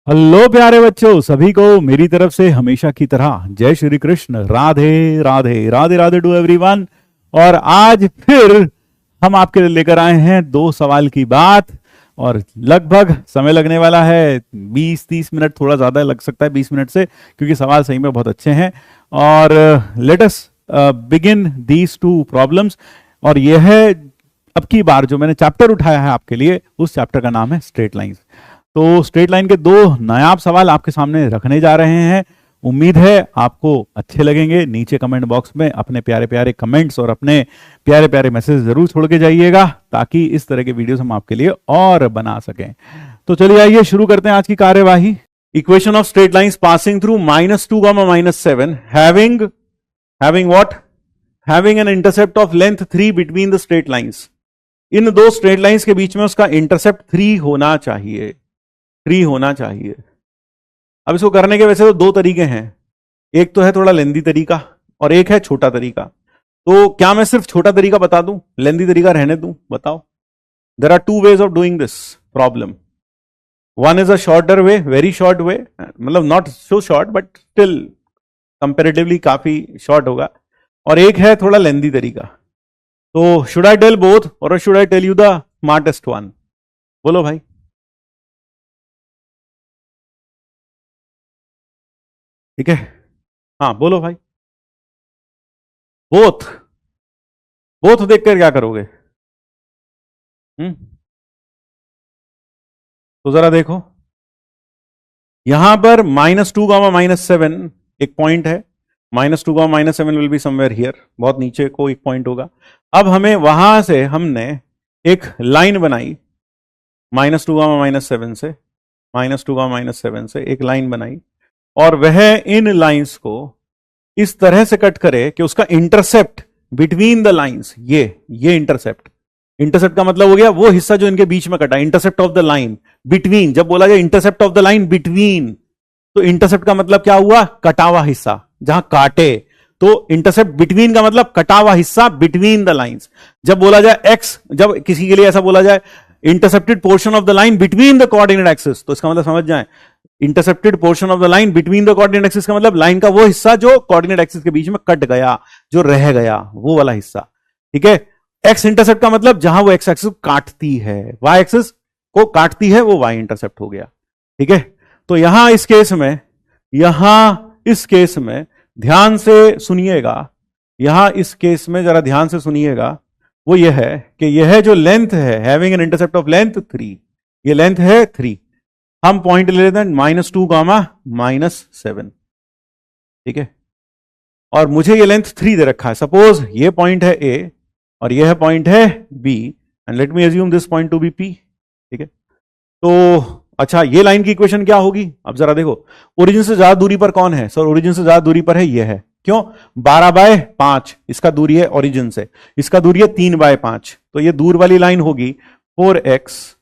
Hello प्यारे बच्चों, सभी को मेरी तरफ से हमेशा की तरह जय श्री कृष्ण। Radhe Radhe Radhe Radhe to everyone. और आज फिर हम आपके लिए लेकर आए हैं दो सवाल की बात। और लगभग समय लगने वाला है 20-30 मिनट, थोड़ा ज़्यादा लग सकता है 20 मिनट से, क्योंकि सवाल सही में बहुत अच्छे हैं। और let us begin these two problems. और यह है अब की बार जो मैंने चैप्टर उठाया है आपके लिए, उस चैप्टर का नाम है स्ट्रेट लाइंस। तो स्ट्रेट लाइन के दो नायाब सवाल आपके सामने रखने जा रहे हैं। उम्मीद है आपको अच्छे लगेंगे। नीचे कमेंट बॉक्स में अपने प्यारे प्यारे कमेंट्स और अपने प्यारे प्यारे मैसेज जरूर छोड़ के जाइएगा, ताकि इस तरह के वीडियोस हम आपके लिए और बना सकें। तो चलिए आइए शुरू करते हैं आज की कार्यवाही। Equation of straight lines passing through -2, -7 having what? Having an intercept of length 3 between the straight lines. इन दो स्ट्रेट लाइंस के बीच में उसका इंटरसेप्ट 3 होना चाहिए। 3 होना चाहिए। अब इसको करने के वैसे तो दो तरीके हैं। एक तो है थोड़ा लेंदी तरीका और एक है छोटा तरीका। तो क्या मैं सिर्फ छोटा तरीका बता दूं, लेंदी तरीका रहने दूं? बताओ। There are two ways of doing this problem. One is a shorter way, very short way, मतलब not so short but still comparatively काफी शॉर्ट होगा। और एक है थोड़ा लेंदी तरीका। तो शुड आई टेल बोथ और should I tell you the smartest one? बोलो भाई। ठीक है, हाँ बोलो भाई। बोथ। बोथ देखकर क्या करोगे? तो जरा देखो, यहां पर -2, -7 एक पॉइंट है। -2, -7 विल बी समवेयर हियर, बहुत नीचे को एक पॉइंट होगा। अब हमें वहां से हमने एक लाइन बनाई, -2, -7 से, -2, -7 से एक लाइन बनाई। और वह इन लाइंस को इस तरह से कट करे कि उसका इंटरसेप्ट बिटवीन द लाइंस, ये इंटरसेप्ट। इंटरसेप्ट का मतलब हो गया वो हिस्सा जो इनके बीच में कटा, intercept of the line between. जब बोला जाए intercept of the line between, तो इंटरसेप्ट का मतलब क्या हुआ? कटा हुआ हिस्सा, जहां काटे। तो इंटरसेप्ट बिटवीन का मतलब कटा हुआ हिस्सा बिटवीन द लाइंस। जब बोला जाए एक्स, जब किसी के लिए ऐसा बोला जाए intercepted portion of the line between the coordinate axis, तो इसका मतलब समझ जाए intercepted portion of the line between the coordinate axis का मतलब लाइन का वो हिस्सा जो कोऑर्डिनेट एक्सिस के बीच में कट गया, जो रह गया, वो वाला हिस्सा। ठीक है। एक्स इंटरसेप्ट का मतलब जहां वो एक्स एक्सिस काटती है, वाई एक्सिस को काटती है, वो वाई इंटरसेप्ट हो गया। ठीक है। तो यहां इस केस में, ध्यान से सुनिएगा, यहां इस केस में जरा ध्यान से सुनिएगा। वो यह है कि यह जो लेंथ है, having an intercept of length 3, ये लेंथ है 3। हम पॉइंट ले लेते हैं -2, -7। ठीक है। और मुझे ये लेंथ 3 दे रखा है। सपोज ये पॉइंट है A और यह पॉइंट है B, and let me assume this point to be P। ठीक है। तो अच्छा, ये लाइन की इक्वेशन क्या होगी? अब जरा देखो, ओरिजिन से ज्यादा दूरी पर कौन है? सर ओरिजिन से ज्यादा दूरी पर है ये है। क्यों? 12/5 इसका दूरी है ओरिजिन से, इसका दूरी है 3/5। तो ये दूर वाली लाइन होगी 4x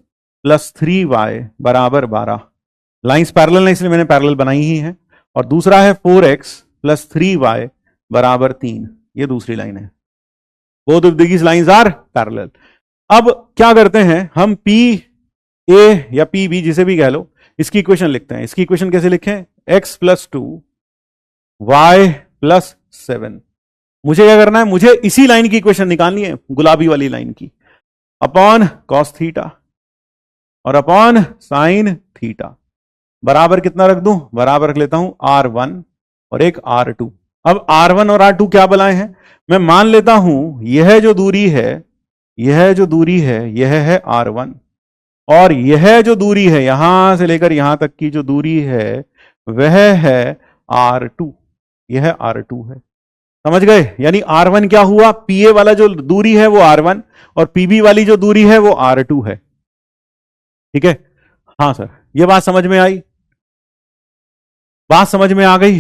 + 3y = 12। लाइंस पैरेलल है इसलिए मैंने पैरेलल बनाई ही है। और दूसरा है 4x + 3y = 3, ये दूसरी लाइन है। Both of these lines are parallel. अब क्या करते हैं हम, पी ए या पी बी जिसे भी कह लो, इसकी इक्वेशन लिखते हैं। इसकी इक्वेशन कैसे लिखें? x + 2 y + 7। मुझे क्या करना है? मुझे इसी लाइन की इक्वेशन निकालनी है, गुलाबी वाली लाइन की, अपॉन cos थीटा और अपॉन sin थीटा। बराबर कितना रख दूं? बराबर रख लेता हूं R1 और एक R2। अब R1 और R2 क्या बलाए हैं? मैं मान लेता हूं यह जो दूरी है, यह है R1, और यह जो दूरी है यहां से लेकर यहां तक की जो दूरी है वह है R2। यह R2 है। समझ गए? यानी R1 क्या हुआ? PA वाला जो दूरी है वो R1 और PB वाली जो दूरी है वो R2 है। ठीक है। हाँ सर, ये बात समझ में आई? बात समझ में आ गई?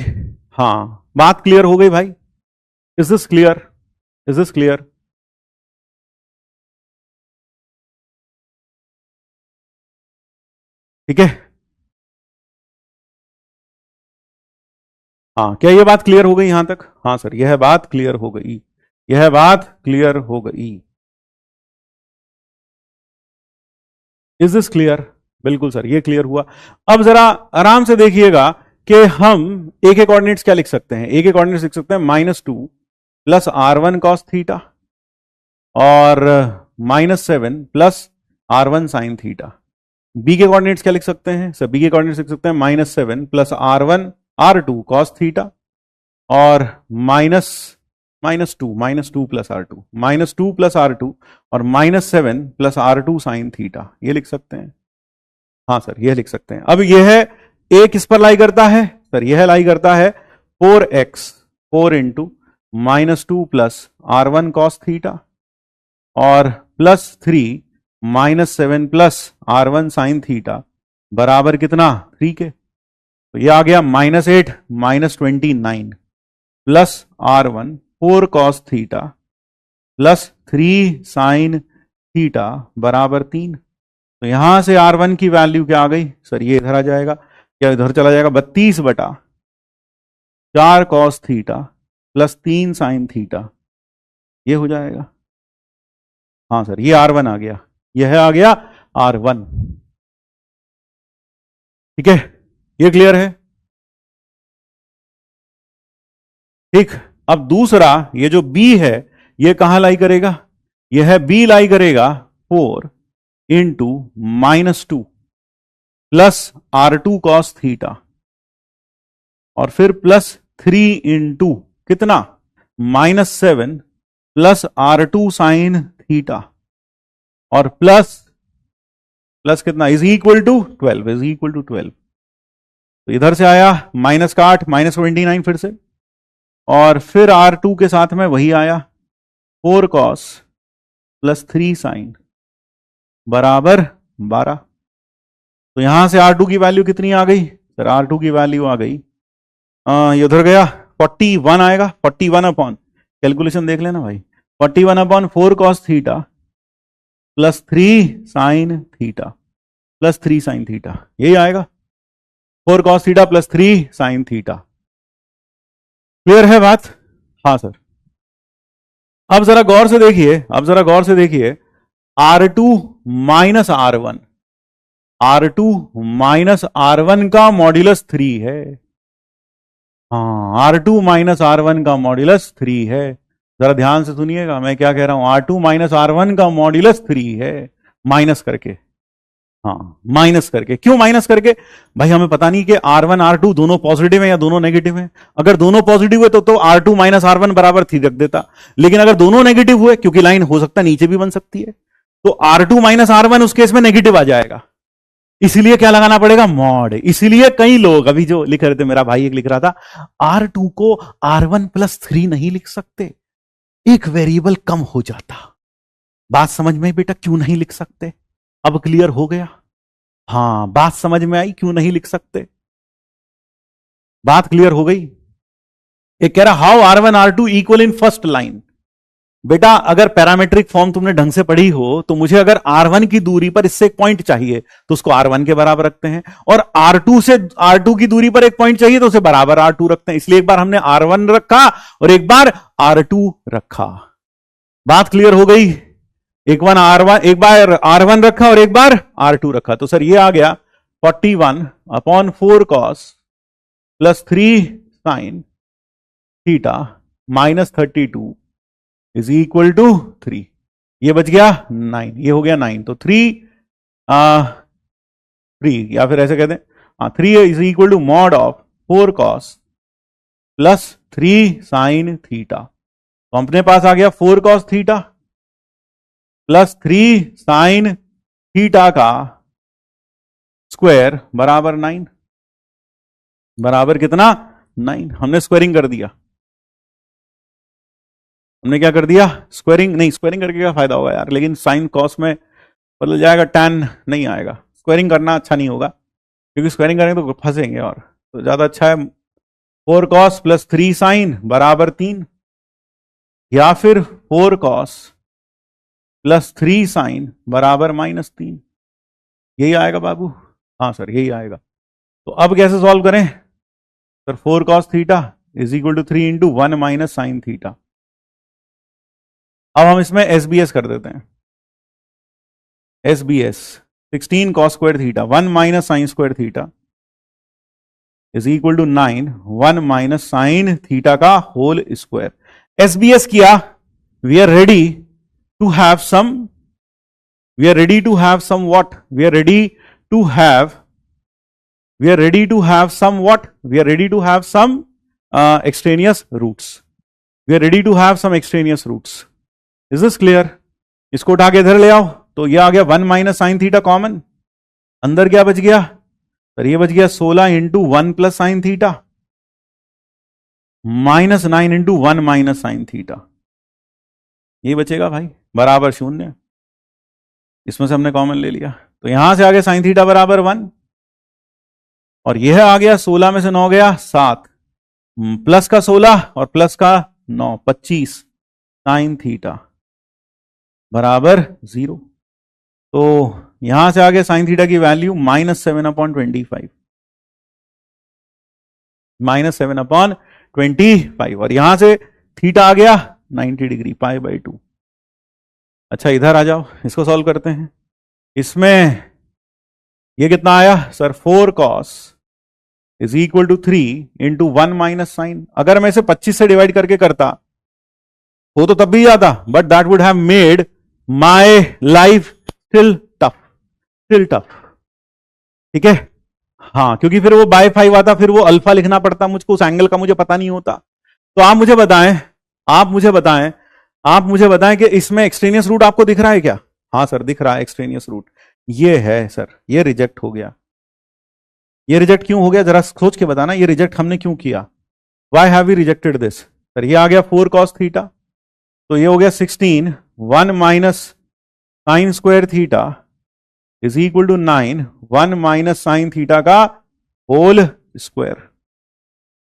हाँ, बात क्लियर हो गई भाई? Is this clear? Is this clear? ठीक है। हाँ, क्या ये बात क्लियर हो गई यहां तक? हाँ सर, यह बात क्लियर हो गई, यह बात क्लियर हो गई। Is this clear? बिल्कुल सर, ये क्लियर हुआ। अब जरा आराम से देखिएगा कि हम ए के कोऑर्डिनेट्स क्या लिख सकते हैं। ए के कोऑर्डिनेट्स लिख सकते हैं -2 प्लस r1 cos थीटा और -7 plus r1 sin theta. B के कोऑर्डिनेट्स क्या लिख सकते हैं सर? बी के कोऑर्डिनेट्स लिख सकते हैं -7 प्लस r2 cos थीटा और -2 प्लस r2 और -7 प्लस r2 sin थीटा, ये लिख सकते हैं। हाँ सर, ये लिख सकते हैं। अब यह है ए किस पर लाई करता है सर? यह लाई करता है 4 into -2 plus r1 cos theta और +3 -7 प्लस r1 sin थीटा बराबर कितना? 3 के। तो ये आ गया -8 -29 plus r1 4 cos theta plus 3 sin theta बराबर 3। तो यहां से r1 की वैल्यू क्या आ गई सर? ये इधर आ जाएगा, क्या इधर चला जाएगा? 32/4 cos theta plus 3 sin theta, ये हो जाएगा। हाँ सर, ये r1 आ गया, यह आ गया r1। ठीक है, ये क्लियर है? ठीक। अब दूसरा, ये जो b है ये कहां लाई करेगा? यह b लाई करेगा 4 into -2 plus r2 cos theta और फिर +3 इंटू कितना? -7 प्लस r2 sin थीटा और प्लस कितना? Is equal to 12। तो इधर से आया -8 -29 फिर से, और फिर r2 के साथ में वही आया 4 cos प्लस 3 sin बराबर 12। तो यहां से r2 की वैल्यू कितनी आ गई सर? r2 की वैल्यू आ गई, ये उधर गया 41 आएगा। 41 अपॉन, कैलकुलेशन देख लेना भाई, 41/4 cos theta plus 3 sin theta plus 3 sin theta, यही आएगा 4 cos theta plus 3 sin theta. Clear है बात? हाँ सर। अब जरा गौर से देखिए, R2 माइनस R1 का मॉड्यूलस 3 है। हाँ, R2 माइनस R1 का मॉड्यूलस 3 है। जरा ध्यान से सुनिएगा मैं क्या कह रहा हूं। R2 माइनस R1 का मॉड्यूलस 3 है, माइनस करके। हाँ, माइनस करके। क्यों माइनस करके भाई? हमें पता नहीं कि R1 R2 दोनों पॉजिटिव है या दोनों नेगेटिव है। अगर दोनों पॉजिटिव है तो R2 माइनस R1 बराबर 3 रख देता, लेकिन अगर दोनों नेगेटिव हुए, क्योंकि लाइन हो सकता है नीचे भी बन सकती है, तो R2 माइनस R1 उस केस में नेगेटिव आ जाएगा। इसलिए क्या लगाना पड़ेगा? मॉड। इसलिए कई लोग अभी जो लिख रहे थे, मेरा भाई एक लिख रहा था, R2 को R1 प्लस 3 नहीं लिख सकते, एक वेरिएबल कम हो जाता। बात समझ में बेटा क्यों नहीं लिख सकते? अब क्लियर हो गया? हाँ, बात समझ में आई क्यों नहीं लिख सकते? बात क्लियर हो गई? एक कह रहा how R1 R2 equal in first line. बेटा अगर पैरामेट्रिक फॉर्म तुमने ढंग से पढ़ी हो तो मुझे अगर R1 की दूरी पर इससे एक पॉइंट चाहिए तो उसको R1 के बराबर रखते हैं, और R2 से R2 की दूरी पर एक पॉइंट चाहिए तो उसे बराबर R2 रखते हैं। इसलिए एक बार हमने R1 रखा और एक बार R2 रखा। बात क्लियर हो गई? एक बार R1 रखा और एक बार R2 रखा। तो सर ये आ गया 41/4 cos plus 3 sin theta minus 32 is equal to 3। ये बच गया 9, ये हो गया 9। तो 3 या फिर ऐसे कहते हैं 3 is equal to mod of 4 cos plus 3 sin theta. तो अपने पास आ गया 4 cos theta plus 3 sin theta का स्क्वायर बराबर 9। बराबर कितना? 9। हमने स्क्वायरिंग कर दिया। हमने क्या कर दिया? स्क्वायरिंग। नहीं, स्क्वायरिंग करके क्या फायदा होगा यार, लेकिन साइन कॉस में बदल जाएगा, tan नहीं आएगा। स्क्वायरिंग करना अच्छा नहीं होगा, क्योंकि स्क्वायरिंग करेंगे तो फंसेंगे, और तो ज्यादा अच्छा है 4 cos प्लस 3 sin बराबर 3, या फिर 4 cos प्लस 3 sin बराबर -3। यही आएगा बाबू? हाँ सर, यही आएगा। तो अब कैसे सॉल्व करें sir? 4 cos theta is equal to 3 into 1 minus sine theta. अब हम इसमें SBS कर देते हैं। SBS 16 cos square theta 1 minus sin square theta is equal to 9 1 minus sin theta का whole square. SBS किया. We are ready to have some what? We are ready to have some what? We are ready to have some extraneous roots. We are ready to have some extraneous roots. Is this clear? इसको उठा के इधर ले आओ तो ये आ गया 1 माइनस साइन थीटा कॉमन. अंदर क्या बच गया सर? ये बच गया 16 into 1 plus sine theta minus 9 into 1 minus sine theta. ये बचेगा भाई बराबर 0. इसमें से हमने कॉमन ले लिया तो यहां से आ गया साइन थीटा बराबर 1 और यह आ गया 16 में से 9 गया 7 प्लस का 16 और प्लस का 9 25 साइन थीटा बराबर 0. तो यहां से आ गया साइन थीटा की वैल्यू -7/25 -7/25 और यहां से थीटा आ गया 90 डिग्री π/2. अच्छा इधर आ जाओ इसको सॉल्व करते हैं. इसमें ये कितना आया sir? 4 cos is equal to 3 into 1 minus sine. अगर मैं इसे 25 से डिवाइड करके करता हो तो तब भी आता but that would have made my life still tough. ठीक है हाँ क्योंकि फिर वो बाय 5 आता फिर वो अल्फा लिखना पड़ता मुझको. उस एंगल का मुझे पता नहीं होता. तो आप मुझे बताएं कि इसमें एक्सट्रेनियस रूट आपको दिख रहा है क्या? हाँ सर दिख रहा है एक्सट्रेनियस रूट. ये है सर. ये रिजेक्ट हो गया. ये रिजेक्ट क्यों हो गया जरा सोच के बताना. ये रिजेक्ट हमने क्यों किया? Why have we rejected this? Sir ये आ गया 4 cos थीटा तो ये हो गया 16 1 minus sine square theta is equal to 9 1 minus sine theta का होल स्क्वायर.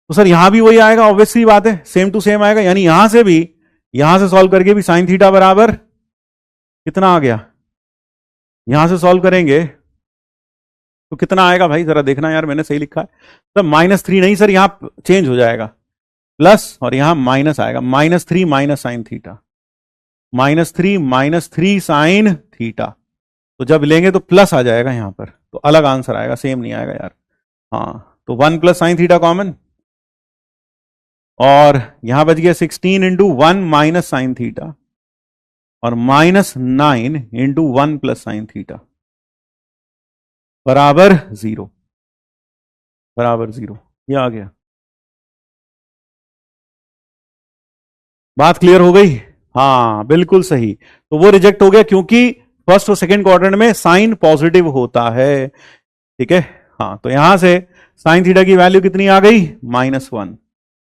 तो सर यहां भी वही आएगा ऑब्वियसली बात है. सेम टू सेम आएगा यानी यहां से सॉल्व करके भी साइन थीटा बराबर कितना आ गया? यहां से सॉल्व करेंगे तो कितना आएगा भाई जरा देखना यार मैंने सही लिखा है. तो -3 नहीं सर यहां चेंज हो जाएगा प्लस और यहां माइनस आएगा -3 minus sine theta -3 sine theta. तो जब लेंगे तो प्लस आ जाएगा यहां पर तो अलग आंसर आएगा सेम नहीं आएगा यार. हाँ तो 1 प्लस साइन थीटा कॉमन और यहां बच गया 16 इंटू 1 माइनस साइन थीटा और -9 इंटू 1 प्लस साइन थीटा बराबर 0. ये आ गया. बात क्लियर हो गई? हाँ बिल्कुल सही. तो वो रिजेक्ट हो गया क्योंकि फर्स्ट और सेकंड क्वाड्रेंट में साइन पॉजिटिव होता है. ठीक है हाँ तो यहां से साइन थीटा की वैल्यू कितनी आ गई? -1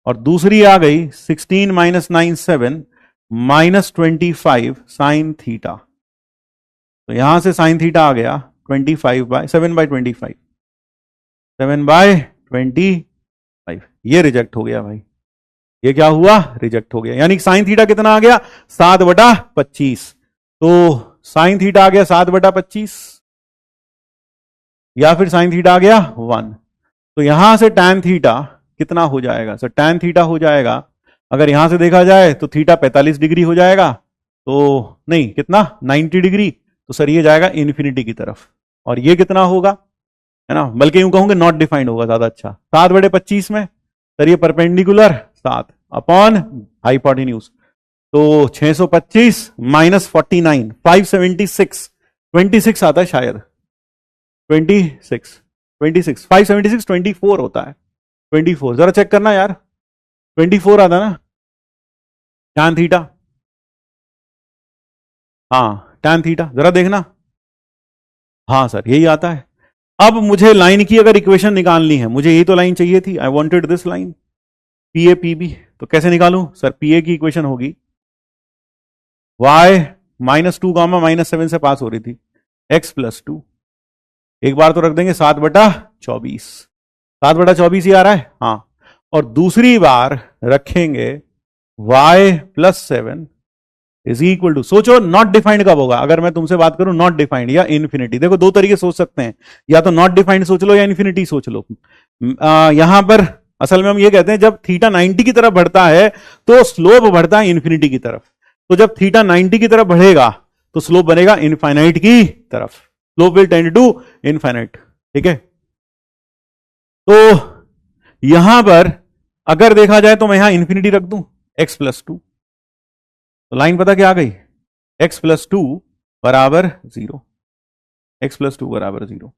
और दूसरी आ गई 16 माइनस 9 7 -25 साइन थीटा. तो यहां से साइन थीटा आ गया 7/25 ये रिजेक्ट हो गया भाई. ये क्या हुआ? रिजेक्ट हो गया. यानी साइन थीटा कितना आ गया? 7/25. तो साइन थीटा आ गया 7/25 या फिर साइन थीटा आ गया 1. तो यहां से टैन थीटा कितना हो जाएगा सर? टैन थीटा हो जाएगा अगर यहां से देखा जाए तो थीटा 45 डिग्री हो जाएगा. तो नहीं कितना 90 डिग्री. तो सर ये जाएगा इन्फिनिटी की तरफ और ये कितना होगा है ना बल्कि यूं कहूंगे नॉट डिफाइंड होगा ज्यादा अच्छा. 7/25 में सर ये परपेंडिकुलर 7 अपॉन हाइपोटेन्यूज तो 625 माइनस 49 576 26 आता है शायद 26 576 24 होता है 24. जरा चेक करना यार 24 आता ना टैन थीटा. हाँ टैन थीटा जरा देखना. हाँ सर यही आता है. अब मुझे लाइन की अगर इक्वेशन निकालनी है मुझे यही तो लाइन चाहिए थी. I wanted this line PA PB. तो कैसे निकालूं सर? पीए की इक्वेशन होगी y -2 -7 से पास हो रही थी x + 2. एक बार तो रख देंगे 7/24 7/24 ही आ रहा है. हाँ और दूसरी बार रखेंगे y + 7 इज इक्वल टू सोचो नॉट डिफाइंड कब होगा? अगर मैं तुमसे बात करूं नॉट डिफाइंड या इन्फिनिटी. देखो दो तरीके सोच सकते हैं या तो नॉट डिफाइंड सोच लो या इन्फिनिटी सोच लो. यहां पर असल में हम ये कहते हैं जब थीटा 90 की तरफ बढ़ता है तो स्लोप बढ़ता है इन्फिनिटी की तरफ. तो जब थीटा 90 की तरफ बढ़ेगा तो स्लोप बनेगा इनफाइनाइट की तरफ. Slope will tend to infinite. ठीक है, तो यहां पर अगर देखा जाए तो मैं यहां इंफिनिटी रख दूं x+2, तो लाइन पता क्या आ गई, x+2 बराबर 0, x+2 बराबर 0।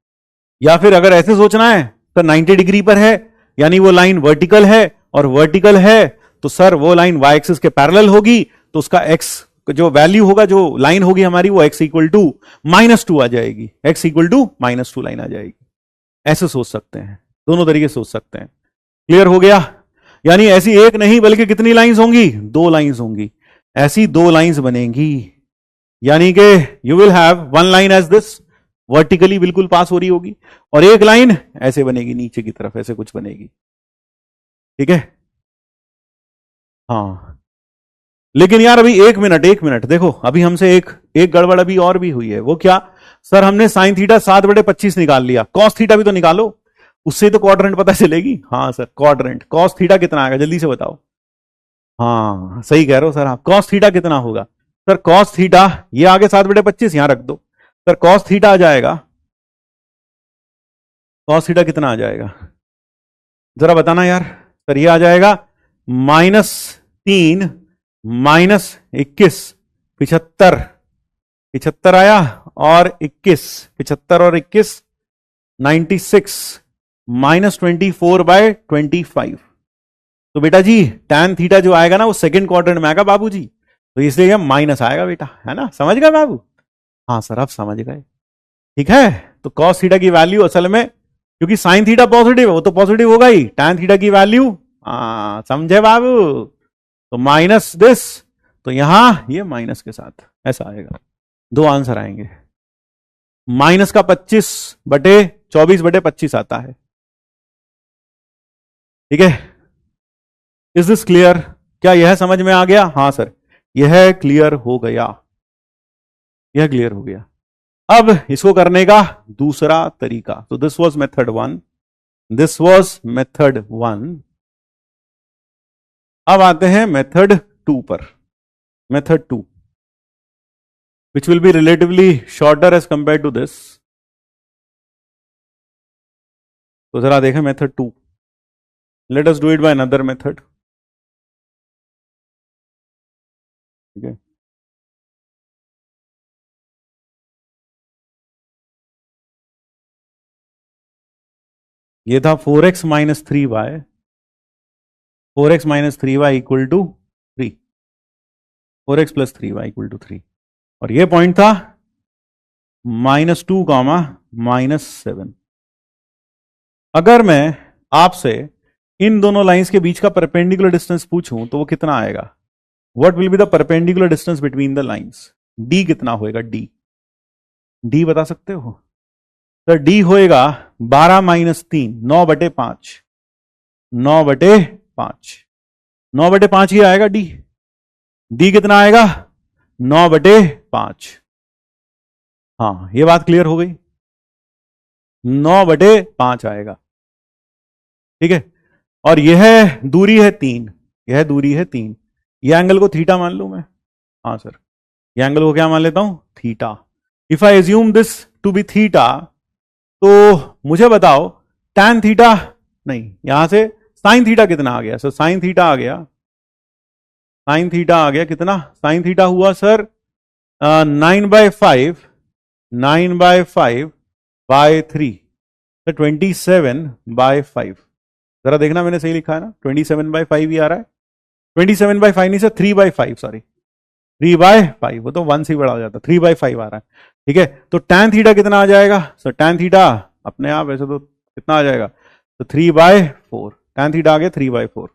या फिर अगर ऐसे सोचना है तो 90 डिग्री पर है, यानी वो लाइन वर्टिकल है, और वर्टिकल है तो सर वो लाइन y एक्सिस के पैरेलल होगी, तो उसका x जो वैल्यू होगा, जो लाइन होगी हमारी, वो x इक्वल टू -2 आ जाएगी, x इक्वल टू -2 लाइन आ जाएगी। ऐसे सोच सकते हैं, दोनों तरीके सोच सकते हैं। क्लियर हो गया? यानी ऐसी एक नहीं बल्कि कितनी लाइंस होंगी, 2 लाइंस होंगी, ऐसी 2 लाइंस बनेंगी। यानी कि you will have one line as this, vertically बिल्कुल पास हो रही होगी, और एक लाइन ऐसे बनेगी नीचे की तरफ, ऐसे कुछ बनेगी। ठीक है, हाँ। लेकिन यार अभी एक मिनट देखो, अभी हमसे एक गड़बड़ अभी और भी हुई है। वो क्या, सर हमने साइन थीटा 7/25 निकाल लिया, कॉस थीटा भी तो निकालो, उससे तो क्वाड्रेंट पता चलेगी। हाँ सर, क्वाड्रेंट कॉस थीटा कितना आएगा, जल्दी से बताओ। हाँ सही कह रहे हो सर आप, कॉस थीटा कितना होगा? सर कॉस थीटा, ये आगे 7/25 यहां रख दो, सर कॉस थीटा आ जाएगा, कॉस थीटा कितना आ जाएगा जरा बताना यार। सर ये आ जाएगा -3 -21, 75 आया, और 21, 75 और 21 96, -24/25। तो बेटा जी tan थीटा जो आएगा ना वो सेकंड क्वाड्रेंट में आएगा बाबूजी, तो इसलिए यह माइनस आएगा बेटा, है ना, समझ गए बाबू? हाँ सर आप समझ गए। ठीक है, तो cos थीटा की वैल्यू असल में, क्योंकि sin थीटा पॉजिटिव है, वो तो पॉजिटिव होगा ही, tan थीटा की वैल्यू, समझे बाबू, तो माइनस दिस, तो यहां ये माइनस के साथ ऐसा आएगा। 2 आंसर आएंगे। माइनस का 24/25 आता है। ठीक है, इज दिस क्लियर? क्या यह समझ में आ गया? हाँ सर यह क्लियर हो गया, यह क्लियर हो गया। अब इसको करने का दूसरा तरीका, तो this was method 1, this was method 1। अब आते हैं मेथड 2 पर, method 2 which will be relatively shorter as compared to this। तो जरा देखें method 2, let us do it by another method। ठीक है, ये था 4x - 3y, 4x - 3y equal to 3, 4x + 3y equal to 3, और ये पॉइंट था -2, -7। अगर मैं आपसे इन दोनों लाइंस के बीच का परपेंडिकुलर डिस्टेंस पूछूं तो वो कितना आएगा? What will be the perpendicular distance between the lines? D कितना होएगा? डी बता सकते हो? तो डी होएगा 12 - 3, 9/5, 9/5, 9/5 ही आएगा डी। डी कितना आएगा? 9/5। हाँ ये बात क्लियर हो गई, 9/5 आएगा। ठीक है, और यह दूरी है 3, यह दूरी है 3, यह एंगल को थीटा मान लूं मैं? हाँ सर, यह एंगल को क्या मान लेता हूं? Theta. If I assume this to be theta, तो मुझे बताओ tan थीटा, नहीं यहां से sin थीटा कितना आ गया? सर sin थीटा आ गया, sin थीटा आ गया कितना? sin थीटा हुआ सर 9/5, 9/5/3, 27/5। जरा देखना मैंने सही लिखा है ना, 27/5 ही आ रहा है, 27/5 नहीं सर, 3/5, सॉरी 3/5, वो तो 1 से बड़ा हो जाता, 3/5 आ रहा है। ठीक है, तो tan थीटा कितना आ जाएगा? सर tan थीटा अपने आप ऐसे तो कितना आ जाएगा? तो 3/4, tan थीटा आ गया 3/4,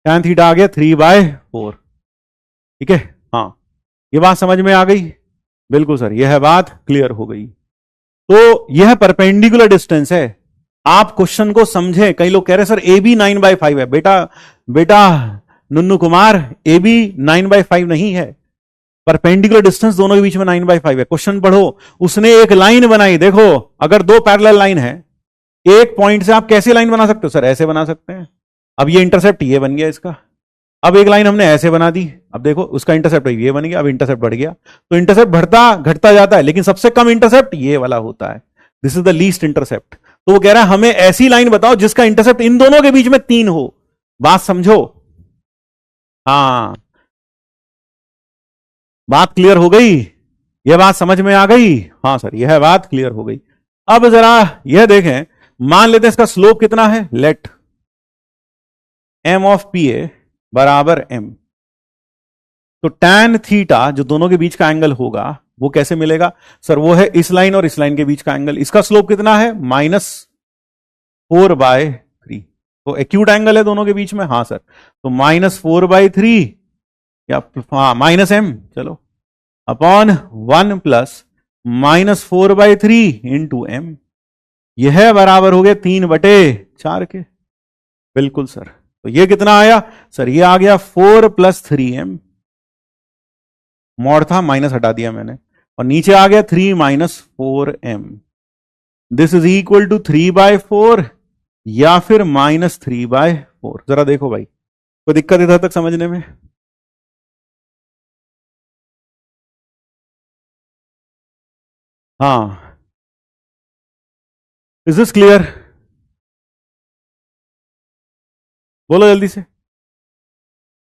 tan थीटा आ गया 3/4। ठीक है, हाँ ये बात समझ में आ गई? बिल्कुल सर, यह बात क्लियर हो गई। तो यह परपेंडिकुलर डिस्टेंस है। आप क्वेश्चन को समझे, कई लोग कह रहे हैं सर ए बी 9/5 है। बेटा नुन्नू कुमार, ए बी 9/5 नहीं है, परपेंडिकुलर डिस्टेंस दोनों के बीच में 9/5 है। क्वेश्चन पढ़ो, उसने एक लाइन बनाई, देखो अगर 2 पैरेलल लाइन है, एक पॉइंट से आप कैसे लाइन बना सकते हो? सर ऐसे बना सकते हैं। अब ये इंटरसेप्ट ये बन गया इसका, अब एक लाइन हमने ऐसे बना दी, अब देखो उसका इंटरसेप्ट ये बन गया, अब इंटरसेप्ट बढ़ गया, तो इंटरसेप्ट बढ़ता घटता जाता है, लेकिन सबसे कम इंटरसेप्ट ये वाला होता है, this is the least intercept. तो वो कह रहा है हमें ऐसी लाइन बताओ जिसका इंटरसेप्ट इन दोनों के बीच में 3 हो। बात समझो, हाँ बात क्लियर हो गई, यह बात समझ में आ गई, हाँ सर यह बात क्लियर हो गई। अब जरा यह देखें, मान लेते हैं इसका स्लोप कितना है, let M of P A बराबर एम, तो tan थीटा जो दोनों के बीच का एंगल होगा वो कैसे मिलेगा, सर वो है इस लाइन और इस लाइन के बीच का एंगल, इसका स्लोप कितना है -4/3, तो एक्यूट एंगल है दोनों के बीच में, हाँ सर, तो -4/3 या हाँ -m, चलो अपॉन 1 प्लस -4/3 इंटू m, यह बराबर हो गया 3/4 के, बिल्कुल सर। तो ये कितना आया सर, ये आ गया 4 + 3m, मॉड था माइनस हटा दिया मैंने, और नीचे आ गया 3 - 4m, this is equal to 3/4 या फिर -3/4। जरा देखो भाई, कोई दिक्कत इधर तक समझने में, हाँ इज दिस क्लियर, बोलो जल्दी से,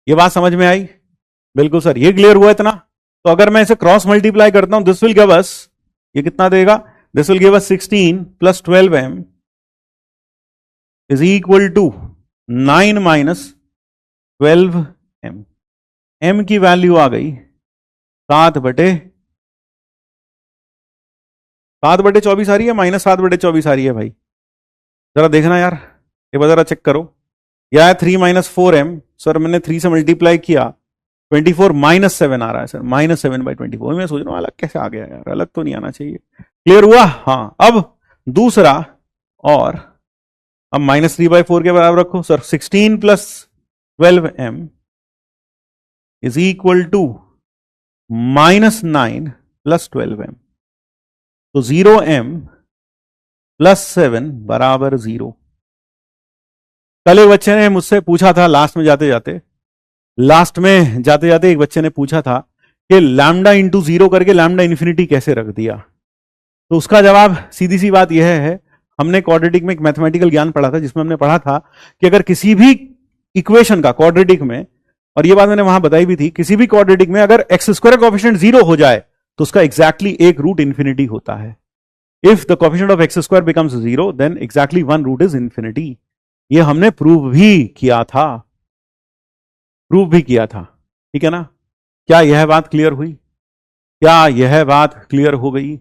ये बात समझ में आई, बिल्कुल सर ये क्लियर हुआ इतना। तो अगर मैं इसे क्रॉस मल्टीप्लाई करता हूं, दिस विल गिव अस, ये कितना देगा, this will give us 16 + 12m is equal to 9 - 12m, m की वैल्यू आ गई 7/24 आ रही है, -7/24 आ रही है भाई, जरा देखना यार, ये जरा चेक करो, यह है 3 - 4m, सर मैंने 3 से मल्टीप्लाई किया, 24 -7 आ रहा है सर, -7/24, मैं सोच रहा हूँ अलग कैसे आ गया यार, अलग तो नहीं आना चाहिए, क्लियर हुआ, हाँ। अब दूसरा, और अब -3/4 के बराबर रखो sir, 16 + 12m is equal to -9 + 12m, तो 0m + 7 बराबर 0। कल एक बच्चे ने मुझसे पूछा था, लास्ट में जाते जाते एक बच्चे ने पूछा था कि लैम्डा इंटू 0 करके लैम्डा इन्फिनिटी कैसे रख दिया, तो उसका जवाब सीधी सी बात यह है, हमने क्वाड्रेटिक में एक मैथमेटिकल ज्ञान पढ़ा था जिसमें हमने पढ़ा था कि अगर किसी भी इक्वेशन का क्वाड्रेटिक में, और ये बात मैंने वहां बताई भी थी, किसी भी क्वाड्रेटिक में अगर x² कोएफिशिएंट 0 हो जाए तो उसका एग्जैक्टली एक रूट इन्फिनिटी होता है। If the coefficient of x² becomes 0 then exactly one root is infinity. ये हमने प्रूव भी किया था, ठीक है ना। क्या यह बात क्लियर हुई, क्या यह बात क्लियर हो गई,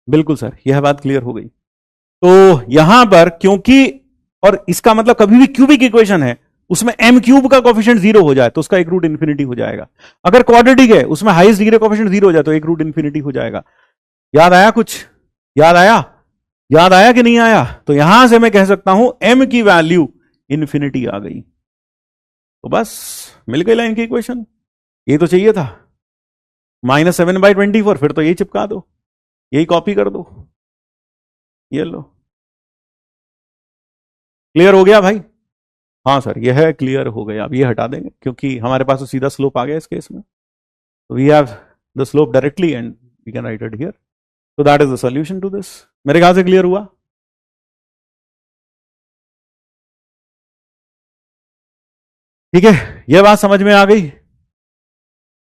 बिल्कुल सर यह बात क्लियर हो गई। तो यहां पर क्योंकि, और इसका मतलब कभी भी क्यूबिक इक्वेशन है उसमें m³ का कोएफिशिएंट 0 हो जाए तो उसका एक रूट इन्फिनिटी हो जाएगा, अगर क्वाड्रेटिक है उसमें हाईएस्ट डिग्री कोएफिशिएंट 0 हो जाए तो एक रूट इन्फिनिटी हो जाएगा। याद आया कुछ, याद आया कि नहीं आया, तो यहां से मैं कह सकता हूं m की वैल्यू इन्फिनिटी आ गई, तो बस मिल गई लाइन की इक्वेशन, ये तो चाहिए था, -7/24, फिर तो यही चिपका दो, यही कॉपी कर दो, ये लो, क्लियर हो गया भाई, हाँ सर यह क्लियर हो गया। अब ये हटा देंगे क्योंकि हमारे पास तो सीधा स्लोप आ गया इस केस में, तो we have the slope directly and we can write it here, तो that is the solution to this. मेरे ख्याल से क्लियर हुआ, ठीक है, यह बात समझ में आ गई।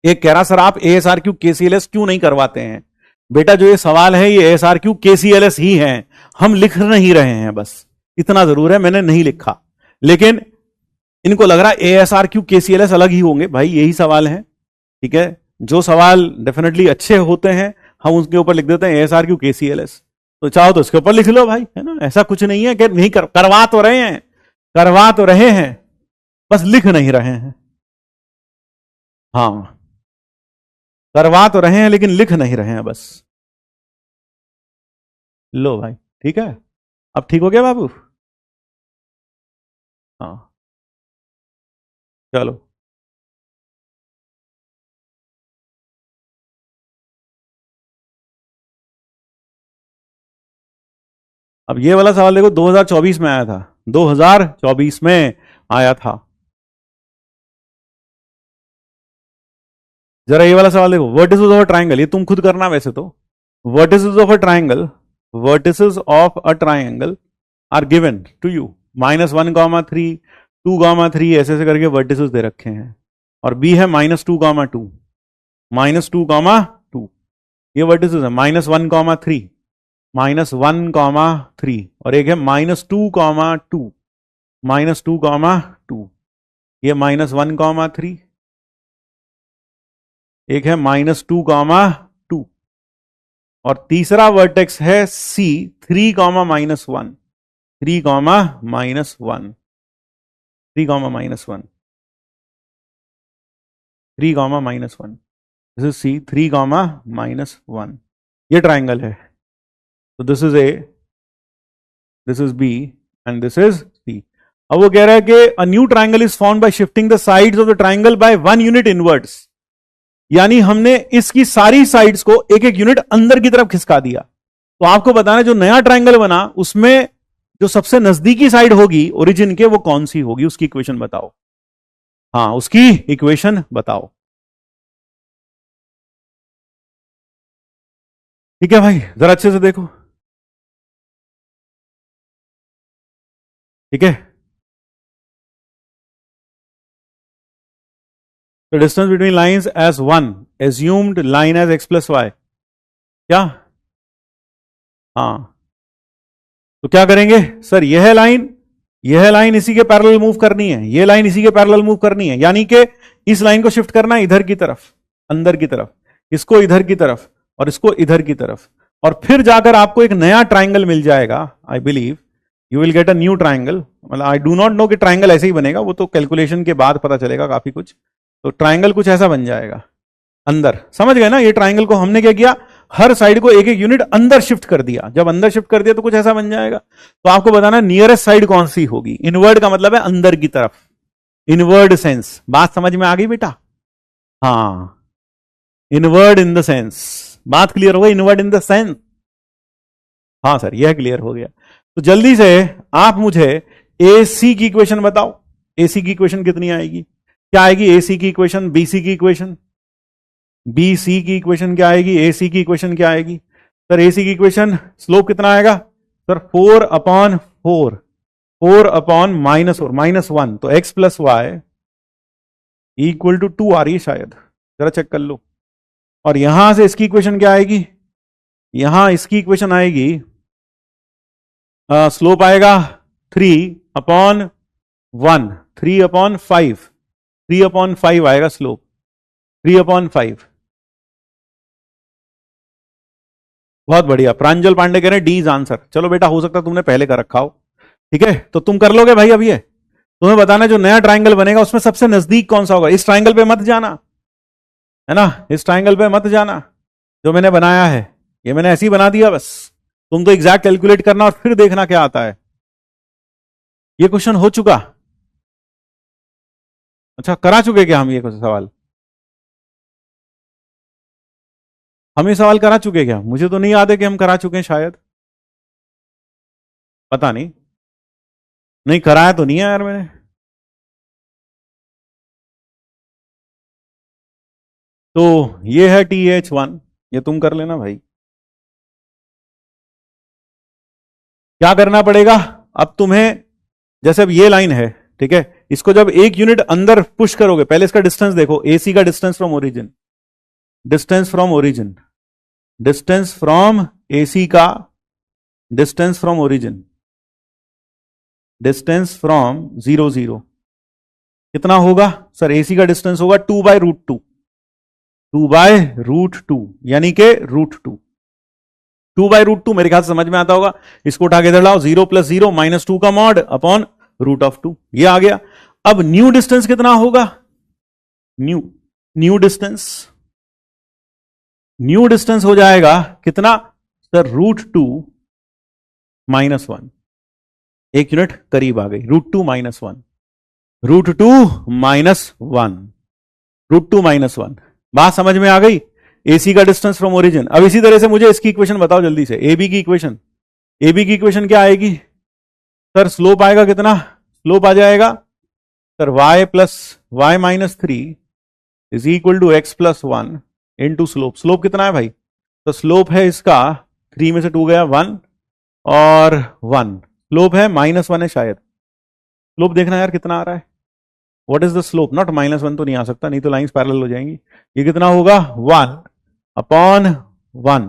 एक कह रहा सर आप ASRQ KCLS क्यों नहीं करवाते हैं, बेटा जो ये सवाल है ये ASRQ KCLS ही है, हम लिख नहीं रहे हैं, बस इतना जरूर है मैंने नहीं लिखा, लेकिन इनको लग रहा है ASRQ KCLS अलग ही होंगे, भाई यही सवाल है, ठीक है, जो सवाल डेफिनेटली अच्छे होते हैं हम उसके ऊपर लिख देते हैं ASRQ KCLS, तो चाहो तो इसके ऊपर लिख लो भाई, है ना, ऐसा कुछ नहीं है कि नहीं करवा तो रहे हैं, करवा तो रहे हैं, बस लिख नहीं रहे हैं, हाँ करवा तो रहे हैं लेकिन लिख नहीं रहे हैं बस, लो भाई ठीक है, अब ठीक हो गया बाबू, हाँ चलो, अब ये वाला सवाल देखो 2024 में आया था, 2024 में आया था, जरा ये वाला सवाल देखो, वर्टिसेस ऑफ अ ट्राइंगल, ये तुम खुद करना वैसे तो। Vertices of a triangle, vertices of a triangle are given to you, -1,3, 2,3 ऐसे ऐसे करके वर्टिसेस दे रखे हैं, और बी है -2,2, -2,2, ये वर्टिसेस है -1,3, -1,3, और एक है -2,2, -2,2, ये -1,3, एक है -2,2, और तीसरा वर्टेक्स है सी 3, -1, 3, -1, 3, -1, 3, -1, दिस इज सी 3, -1, ये ट्राइंगल है। तो this is A, this is B, and this is C. अब वो कह रहा है कि a new triangle is formed by shifting the sides of the triangle by 1 unit inwards, यानी हमने इसकी सारी साइड्स को एक एक यूनिट अंदर की तरफ खिसका दिया। तो आपको बताना जो नया ट्राइंगल बना उसमें जो सबसे नजदीकी साइड होगी ओरिजिन के वो कौन सी होगी, उसकी इक्वेशन बताओ। हाँ, उसकी इक्वेशन बताओ। ठीक है भाई, जरा अच्छे से देखो। ठीक है, the distance between lines as 1, assumed line as x + y, क्या? हाँ, तो क्या करेंगे सर, यह लाइन इसी के पैरेलल मूव करनी है, यह लाइन इसी के पैरेलल मूव करनी है, यानी कि इस लाइन को शिफ्ट करना है इधर की तरफ, अंदर की तरफ, इसको इधर की तरफ और इसको इधर की तरफ, और फिर जाकर आपको एक नया ट्राइंगल मिल जाएगा। I believe you will get a new triangle, मतलब आई डू नॉट नो कि ट्राइंगल ऐसे ही बनेगा, वो तो कैलकुलेशन के बाद पता चलेगा काफी कुछ। तो ट्राइंगल कुछ ऐसा बन जाएगा अंदर, समझ गए ना? ये ट्राइंगल को हमने क्या किया, हर साइड को एक एक यूनिट अंदर शिफ्ट कर दिया। जब अंदर शिफ्ट कर दिया तो कुछ ऐसा बन जाएगा। तो आपको बताना नियरेस्ट साइड कौन सी होगी। इनवर्ड का मतलब है अंदर की तरफ, इनवर्ड सेंस। बात समझ में आ गई बेटा? हाँ, इनवर्ड इन द सेंस, बात क्लियर हो गई? इनवर्ड इन द सेंस, हाँ सर यह क्लियर हो गया। तो जल्दी से आप मुझे ए सी की इक्वेशन बताओ। ए सी की इक्वेशन कितनी आएगी? क्या आएगी ए सी की इक्वेशन? बी सी की इक्वेशन, बी सी की इक्वेशन क्या आएगी? ए सी की इक्वेशन क्या आएगी? सर ए सी की इक्वेशन स्लोप कितना आएगा सर? 4/4, 4/-4, -1, तो x + y = 2 आ रही है शायद, जरा चेक कर लो। और यहां से इसकी इक्वेशन क्या आएगी? यहां इसकी इक्वेशन आएगी, स्लोप आएगा 3/1, 3/5, 3/5 आएगा स्लोप, 3/5। बहुत बढ़िया, प्रांजल पांडे कह रहे हैं डी इज आंसर। चलो बेटा, हो सकता है तुमने पहले कर रखा हो। ठीक है, तो तुम कर लोगे भाई। अब ये तुम्हें बताना जो नया ट्राइंगल बनेगा उसमें सबसे नजदीक कौन सा होगा। इस ट्राइंगल पे मत जाना, है ना, इस ट्राइंगल पे मत जाना जो मैंने बनाया है, ये मैंने ऐसे ही बना दिया बस। तुम तो एग्जैक्ट कैलकुलेट करना और फिर देखना क्या आता है। ये क्वेश्चन हो चुका? अच्छा, करा चुके क्या हम ये कुछ सवाल? हम ये सवाल करा चुके क्या? मुझे तो नहीं याद है कि हम करा चुके हैं, शायद, पता नहीं। नहीं कराया तो नहीं है यार मैंने। तो ये है TH1, ये तुम कर लेना भाई। क्या करना पड़ेगा अब तुम्हें? जैसे अब ये लाइन है, ठीक है, इसको जब एक यूनिट अंदर पुश करोगे, पहले इसका डिस्टेंस देखो, AC का distance from origin, distance from origin, distance from AC का distance from origin, distance from 0, 0 कितना होगा सर? AC का डिस्टेंस होगा 2/√2, 2/√2, यानी कि √2, 2/√2 मेरे ख्याल से समझ में आता होगा। इसको उठा के इधर लाओ, 0 + 0 -2 का मॉड अपॉन √2, ये आ गया। अब न्यू डिस्टेंस कितना होगा? न्यू डिस्टेंस, न्यू डिस्टेंस हो जाएगा कितना सर? √2 - 1, एक यूनिट करीब आ गई, √2 - 1, √2 - 1, √2 - 1। बात समझ में आ गई? AC का डिस्टेंस फ्रॉम ओरिजिन। अब इसी तरह से मुझे इसकी इक्वेशन बताओ जल्दी से, AB की इक्वेशन। AB की इक्वेशन क्या आएगी सर? स्लोप आएगा कितना? स्लोप आ जाएगा sir y + y - 3 is equal to X plus one into slope. Slope कितना है भाई? तो स्लोप है इसका 3 में से 2 गया 1 और 1। स्लोप है -1 है शायद। स्लोप देखना यार कितना आ रहा है। What is the slope? Not -1 तो नहीं आ सकता, नहीं तो लाइंस पैरेलल हो जाएंगी। ये कितना होगा? 1/1।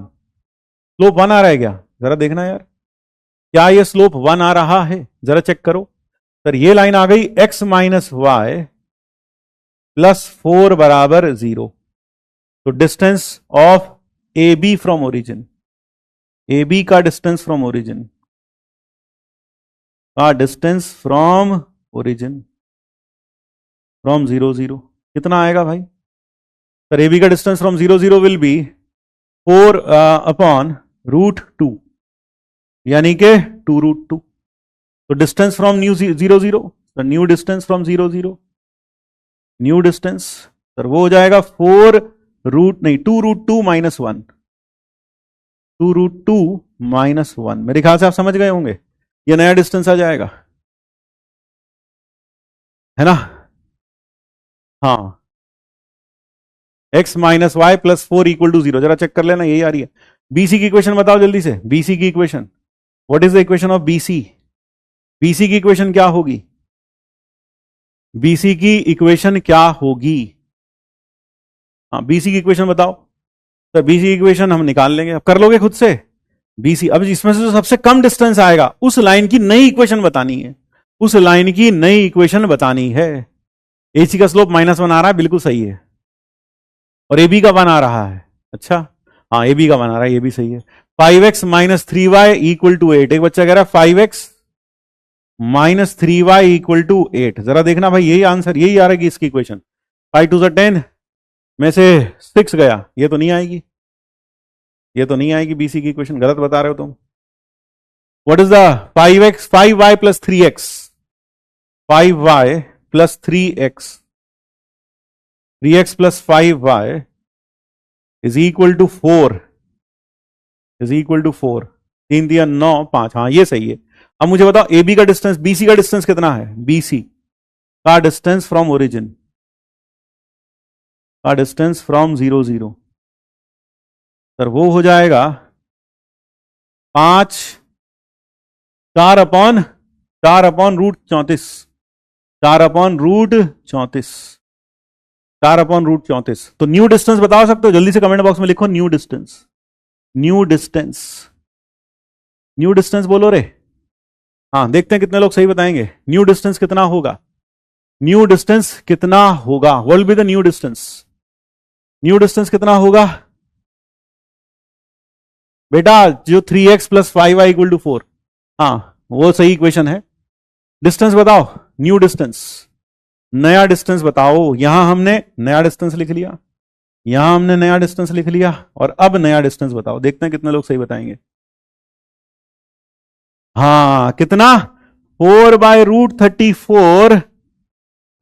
स्लोप 1 आ रहा है क्या? जरा देखना यार, क्या ये स्लोप 1 आ रहा है? जरा चेक करो सर। ये लाइन आ गई x माइनस वाई प्लस 4 बराबर 0। तो distance of A B from origin, A B का डिस्टेंस फ्रॉम ओरिजिन, का डिस्टेंस फ्रॉम ओरिजिन फ्रॉम 0 0 कितना आएगा भाई? सर ए बी का distance from 0 0 will be 4 upon √2, यानी के 2√2। तो डिस्टेंस फ्रॉम न्यू 0 0, तो new distance from 0 0, new distance sir वो हो जाएगा 2√2 माइनस 1, 2√2 माइनस 1। मेरे ख्याल से आप समझ गए होंगे, ये नया डिस्टेंस आ जाएगा, है ना? हाँ, x minus Y plus 4 equal to 0। जरा चेक कर लेना, यही आ रही है। बीसी की इक्वेशन बताओ जल्दी से। बीसी की equation, what is the equation of BC? BC की इक्वेशन क्या होगी? बीसी की इक्वेशन क्या होगी? हाँ, बीसी की इक्वेशन बताओ। तो बीसी की इक्वेशन हम निकाल लेंगे, अब कर लोगे खुद से। बीसी, अब इसमें से जो सबसे कम डिस्टेंस आएगा उस लाइन की नई इक्वेशन बतानी है, उस लाइन की नई इक्वेशन बतानी है। एसी का स्लोप -1 आ रहा है, बिल्कुल सही है, और ए बी का 1 आ रहा है। अच्छा, हाँ ए बी का 1 आ रहा है, ये भी सही है। 5x minus 3y equal to 8। एक बच्चा कह रहा है 5x minus 3y equal to 8। जरा देखना भाई, यही आंसर, यही आ रहा है इसकी इक्वेशन। 5 2 10 में से 6 गया, ये तो नहीं आएगी, ये तो नहीं आएगी। बीसी की इक्वेशन गलत बता रहे हो तुम। What is the 5y plus 3x, 5y plus 3x, 3x plus 5y is equal to 4, is equal to 4। 3 दिया 9 5, हाँ ये सही है। अब मुझे बताओ ए बी का डिस्टेंस, बीसी का डिस्टेंस कितना है? बीसी का डिस्टेंस फ्रॉम ओरिजिन, का डिस्टेंस फ्रॉम 0 0 सर वो हो जाएगा 5 4 अपॉन √34, 4 अपॉन √34, 4 अपॉन √34। तो न्यू डिस्टेंस बता सकते हो? जल्दी से कमेंट बॉक्स में लिखो new distance, new distance, new distance बोलो रे। हाँ, देखते हैं कितने लोग सही बताएंगे। न्यू डिस्टेंस कितना होगा? न्यू डिस्टेंस कितना होगा? What will be the new distance? New distance कितना होगा बेटा? जो 3x plus 5y equal to 4, हाँ वो सही इक्वेशन है। डिस्टेंस बताओ, न्यू डिस्टेंस, नया डिस्टेंस बताओ। यहां हमने नया डिस्टेंस लिख लिया, यहां हमने नया डिस्टेंस लिख लिया, और अब नया डिस्टेंस बताओ। देखते हैं कितने लोग सही बताएंगे। हाँ कितना? 4/√34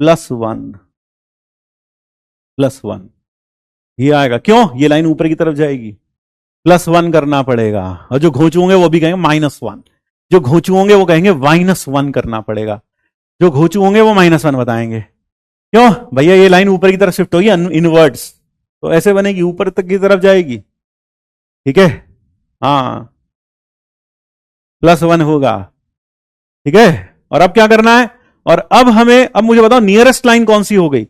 प्लस 1, प्लस 1 ये आएगा। क्यों? ये लाइन ऊपर की तरफ जाएगी, +1 करना पड़ेगा। और जो घोंचू होंगे वो भी कहेंगे -1, जो घोंचू होंगे वो कहेंगे -1 करना पड़ेगा, जो घोंचू होंगे वो -1 बताएंगे। क्यों भैया? ये लाइन ऊपर की तरफ शिफ्ट होगी, इनवर्ड्स, तो ऐसे बनेगी, ऊपर तक की तरफ जाएगी। ठीक है, हाँ +1 होगा। ठीक है, और अब क्या करना है? और अब हमें, अब मुझे बताओ नियरेस्ट लाइन कौन सी हो गई?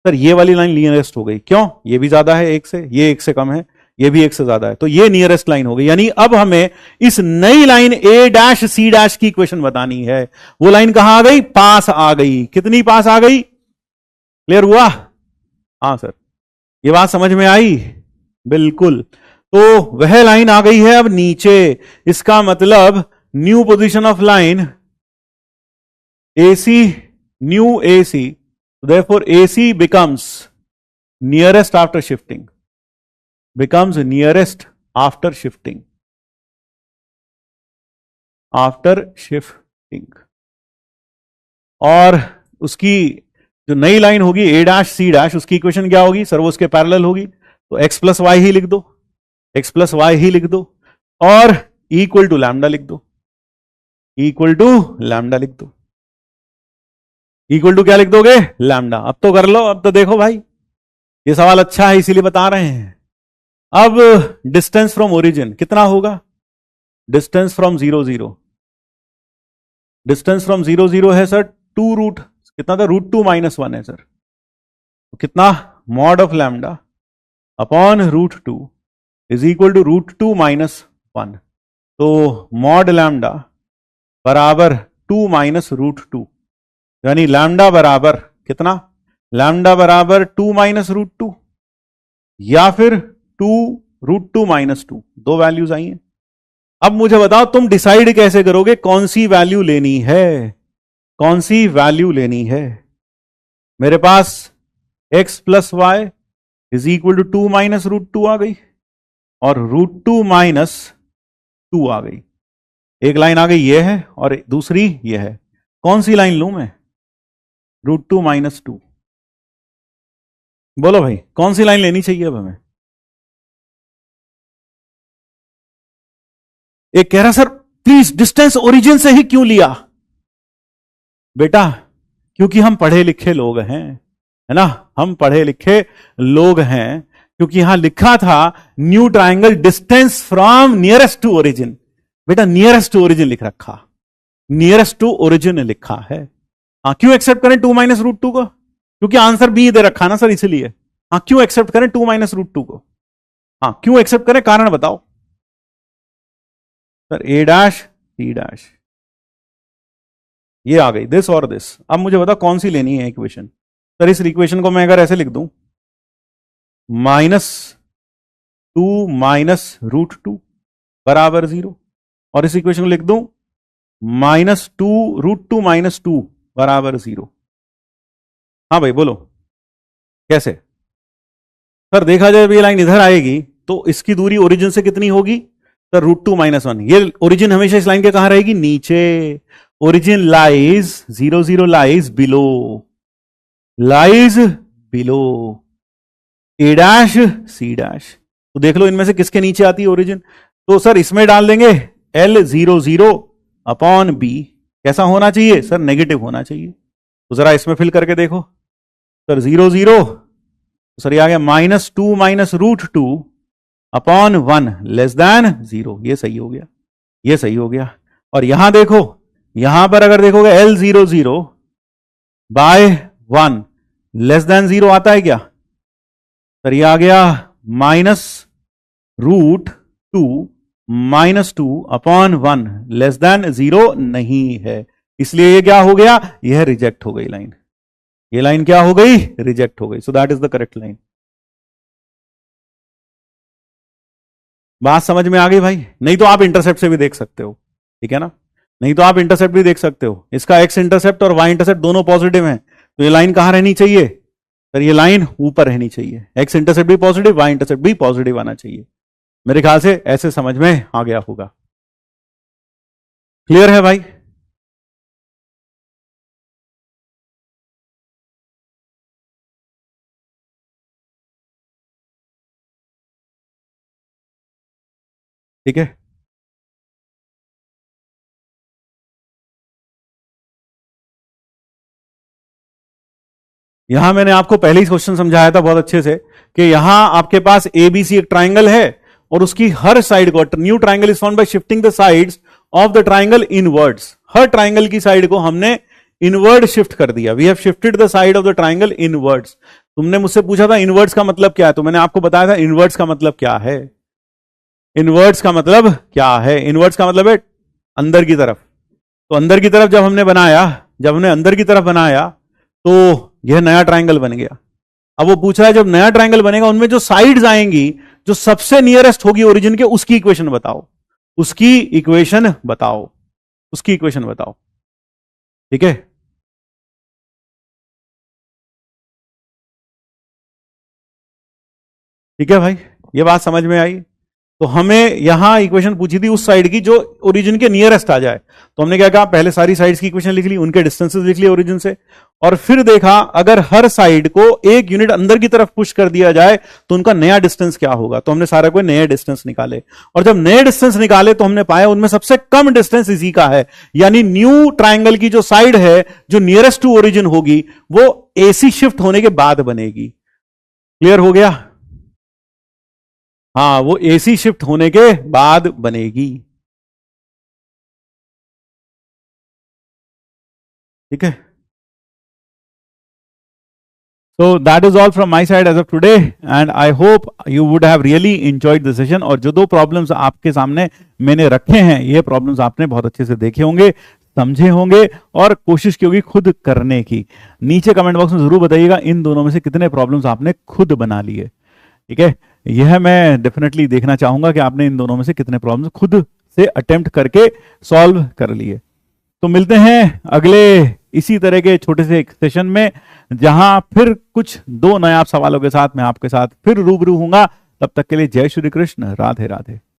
सर ये वाली लाइन नियरेस्ट हो गई। क्यों? ये भी ज्यादा है 1 से, ये 1 से कम है, ये भी 1 से ज्यादा है, तो ये नियरेस्ट लाइन हो गई। यानी अब हमें इस नई लाइन A'(C' की इक्वेशन बतानी है। वो लाइन कहां आ गई? पास आ गई। कितनी पास आ गई? क्लियर हुआ? हाँ सर, ये बात समझ में आई? बिल्कुल। तो वह लाइन आ गई है अब नीचे। इसका मतलब new position of line AC, new AC, therefore AC becomes nearest after shifting, becomes nearest after shifting, after shifting। और उसकी जो नई लाइन होगी A'(C', उसकी इक्वेशन क्या होगी? सर वो उसके पैरेलल होगी, तो x प्लस वाई ही लिख दो, x प्लस वाई ही लिख दो, और इक्वल टू लैम्डा लिख दो, इक्वल टू लैम्डा लिख दो। इक्वल टू क्या लिख दोगे? लैम्डा। अब तो कर लो, अब तो देखो भाई, ये सवाल अच्छा है इसीलिए बता रहे हैं। अब डिस्टेंस फ्रॉम ओरिजिन कितना होगा? डिस्टेंस फ्रॉम 0 0, डिस्टेंस फ्रॉम 0 0 है सर 2 रूट कितना था, √2 - 1 है सर। तो कितना, mod of lambda upon √2 is equal to √2 - 1। तो मॉड लैम्डा बराबर 2 - √2, यानी लैम्डा बराबर कितना, लैम्डा बराबर 2 - √2 या फिर 2 √2 - 2, दो वैल्यूज आई हैं। अब मुझे बताओ तुम डिसाइड कैसे करोगे कौन सी वैल्यू लेनी है, कौन सी वैल्यू लेनी है। मेरे पास x + y is equal to 2 - √2 आ गई और √2 - 2 आ गई। एक लाइन आ गई ये है और दूसरी ये है। कौन सी लाइन लूं मैं? √2 - 2। बोलो भाई कौन सी लाइन लेनी चाहिए अब हमें? एक कह रहा सर प्लीज डिस्टेंस ओरिजिन से ही क्यों लिया? बेटा क्योंकि हम पढ़े लिखे लोग हैं, है ना, हम पढ़े लिखे लोग हैं। क्योंकि यहां लिखा था new triangle distance from nearest to origin. बेटा नियरेस्ट टू ओरिजिन लिख रखा, नियरेस्ट टू ओरिजिन लिखा है। हाँ क्यों एक्सेप्ट करें 2 - √2 को? क्योंकि आंसर बी दे रखा ना सर इसलिए। हाँ क्यों एक्सेप्ट करें 2 - √2 को? हाँ क्यों एक्सेप्ट करें, कारण बताओ सर। a', c', ये आ गई दिस और दिस। अब मुझे बताओ कौन सी लेनी है इक्वेशन। सर इस इक्वेशन को मैं अगर ऐसे लिख दूं -2 - √2 बराबर 0, और इस इक्वेशन को लिख दूं -2 √2 - 2 बराबर 0। हाँ भाई बोलो कैसे? सर देखा जाए ये लाइन इधर आएगी तो इसकी दूरी ओरिजिन से कितनी होगी सर? √2 - 1। ये ओरिजिन हमेशा इस लाइन के कहां रहेगी? नीचे। Origin lies 0 0 lies below, lies below a', c'। तो देख लो इनमें से किसके नीचे आती है ओरिजिन। तो सर इसमें डाल देंगे L0 0 अपॉन b। कैसा होना चाहिए सर? नेगेटिव होना चाहिए। तो जरा इसमें फिल करके देखो सर 0 0, सर ये आ गया -2 - √2 अपॉन 1 <0। ये सही हो गया, ये सही हो गया। और यहां देखो, यहां पर अगर देखोगे L0 0 बाय 1 <0 आता है क्या सर? ये आ गया -√2 - 2 अपॉन 1 <0 नहीं है, इसलिए ये क्या हो गया? यह रिजेक्ट हो गई लाइन। ये लाइन क्या हो गई? रिजेक्ट हो गई। So that is the correct line. बात समझ में आ गई भाई? नहीं तो आप इंटरसेप्ट से भी देख सकते हो, ठीक है ना, नहीं तो आप इंटरसेप्ट भी देख सकते हो। इसका एक्स इंटरसेप्ट और वाई इंटरसेप्ट दोनों पॉजिटिव हैं, तो ये लाइन कहां रहनी चाहिए सर? ये लाइन ऊपर रहनी चाहिए। एक्स इंटरसेप्ट भी पॉजिटिव, वाई इंटरसेप्ट भी पॉजिटिव आना चाहिए। मेरे ख्याल से ऐसे समझ में आ गया होगा। क्लियर है भाई? ठीक है, यहां मैंने आपको पहले ही क्वेश्चन समझाया था बहुत अच्छे से कि यहां आपके पास एबीसी एक ट्राइंगल है और उसकी हर साइड को, new triangle is found by shifting the sides of the triangle inwards. हर ट्राइंगल की साइड को हमने इनवर्ड शिफ्ट कर दिया। We have shifted the side of the triangle inwards. तुमने मुझसे पूछा था इनवर्ड्स का मतलब क्या है, तो मैंने आपको बताया था इनवर्ड्स का मतलब क्या है। इनवर्ड्स का मतलब क्या है? इनवर्ड्स का मतलब है अंदर की तरफ। तो अंदर की तरफ जब हमने बनाया, जब हमने अंदर की तरफ बनाया तो यह नया ट्राइंगल बन गया। अब वो पूछ रहा है जब नया ट्राइंगल बनेगा उनमें जो साइड्स आएंगी, जो सबसे नियरेस्ट होगी ओरिजिन के, उसकी इक्वेशन बताओ, उसकी इक्वेशन बताओ, उसकी इक्वेशन बताओ। ठीक है, ठीक है भाई, ये बात समझ में आई। तो हमें यहां इक्वेशन पूछी थी उस साइड की जो ओरिजिन के नियरेस्ट आ जाए। तो हमने क्या कहा, पहले सारी साइड्स की इक्वेशन लिख ली, उनके डिस्टेंसेस लिख लिए ओरिजिन से, और फिर देखा अगर हर साइड को एक यूनिट अंदर की तरफ पुश कर दिया जाए तो उनका नया डिस्टेंस क्या होगा। तो हमने सारे को नए डिस्टेंस निकाले, और जब नए डिस्टेंस निकाले तो हमने पाया उनमें सबसे कम डिस्टेंस इसी का है। यानी न्यू ट्राइंगल की जो साइड है जो नियरेस्ट टू ओरिजिन होगी वो एसी शिफ्ट होने के बाद बनेगी। क्लियर हो गया? हाँ, वो एसी शिफ्ट होने के बाद बनेगी। ठीक है, so that is all from my side as of today and I hope you would have really enjoyed the session। और जो दो प्रॉब्लम्स आपके सामने मैंने रखे हैं, ये प्रॉब्लम्स आपने बहुत अच्छे से देखे होंगे, समझे होंगे और कोशिश की होगी खुद करने की। नीचे कमेंट बॉक्स में जरूर बताइएगा इन दोनों में से कितने प्रॉब्लम्स आपने खुद बना लिए। ठीक है, यह मैं डेफिनेटली देखना चाहूंगा कि आपने इन दोनों में से कितने प्रॉब्लम्स खुद से अटेम्प्ट करके सॉल्व कर लिए। तो मिलते हैं अगले इसी तरह के छोटे से एक सेशन में, जहां फिर कुछ दो नए सवालों के साथ मैं आपके साथ फिर रूबरू हूंगा। तब तक के लिए जय श्री कृष्ण, राधे राधे।